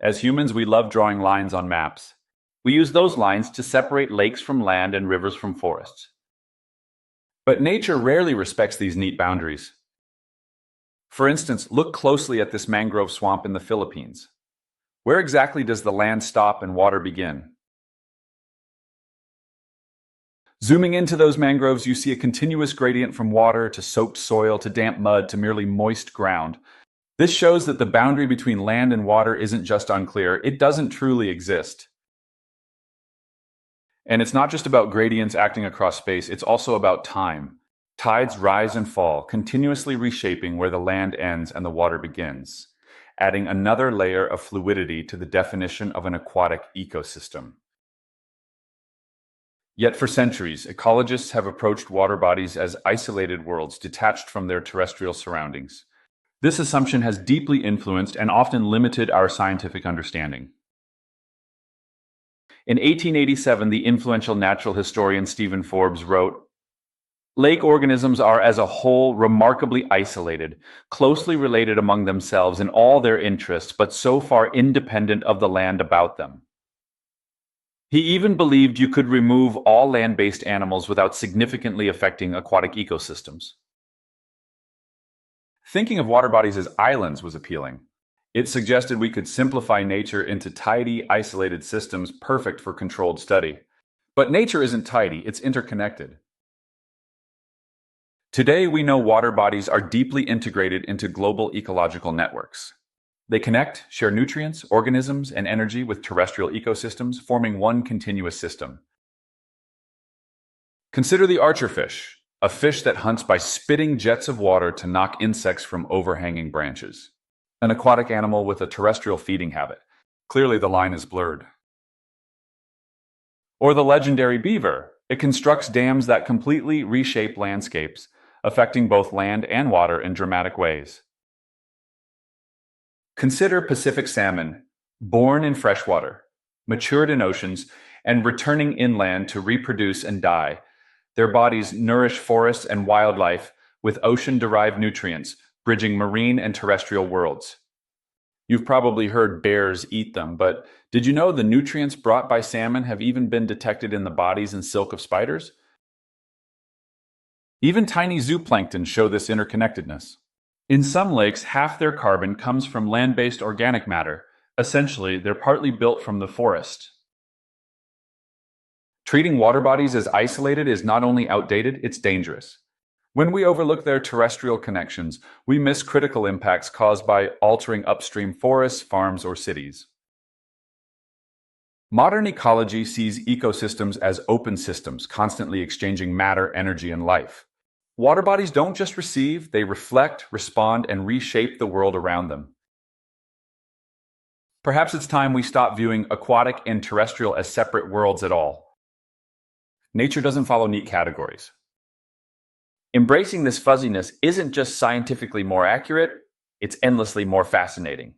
As humans, we love drawing lines on maps. We use those lines to separate lakes from land and rivers from forests. But nature rarely respects these neat boundaries. For instance, look closely at this mangrove swamp in the Philippines. Where exactly does the land stop and water begin? Zooming into those mangroves, you see a continuous gradient from water to soaked soil to damp mud to merely moist ground. This shows that the boundary between land and water isn't just unclear, it doesn't truly exist. And it's not just about gradients acting across space, it's also about time. Tides rise and fall, continuously reshaping where the land ends and the water begins, adding another layer of fluidity to the definition of an aquatic ecosystem. Yet for centuries, ecologists have approached water bodies as isolated worlds detached from their terrestrial surroundings. This assumption has deeply influenced and often limited our scientific understanding. In 1887, the influential natural historian Stephen Forbes wrote, "Lake organisms are as a whole remarkably isolated, closely related among themselves in all their interests, but so far independent of the land about them." He even believed you could remove all land-based animals without significantly affecting aquatic ecosystems. Thinking of water bodies as islands was appealing. It suggested we could simplify nature into tidy, isolated systems perfect for controlled study. But nature isn't tidy, it's interconnected. Today, we know water bodies are deeply integrated into global ecological networks. They connect, share nutrients, organisms, and energy with terrestrial ecosystems, forming one continuous system. Consider the archerfish, a fish that hunts by spitting jets of water to knock insects from overhanging branches. An aquatic animal with a terrestrial feeding habit. Clearly, the line is blurred. Or the legendary beaver. It constructs dams that completely reshape landscapes, affecting both land and water in dramatic ways. Consider Pacific salmon, born in freshwater, matured in oceans, and returning inland to reproduce and die. Their bodies nourish forests and wildlife with ocean-derived nutrients, bridging marine and terrestrial worlds. You've probably heard bears eat them, but did you know the nutrients brought by salmon have even been detected in the bodies and silk of spiders? Even tiny zooplankton show this interconnectedness. In some lakes, half their carbon comes from land-based organic matter. Essentially, they're partly built from the forest. Treating water bodies as isolated is not only outdated, it's dangerous. When we overlook their terrestrial connections, we miss critical impacts caused by altering upstream forests, farms, or cities. Modern ecology sees ecosystems as open systems, constantly exchanging matter, energy, and life. Water bodies don't just receive, they reflect, respond, and reshape the world around them. Perhaps it's time we stop viewing aquatic and terrestrial as separate worlds at all. Nature doesn't follow neat categories. Embracing this fuzziness isn't just scientifically more accurate, it's endlessly more fascinating.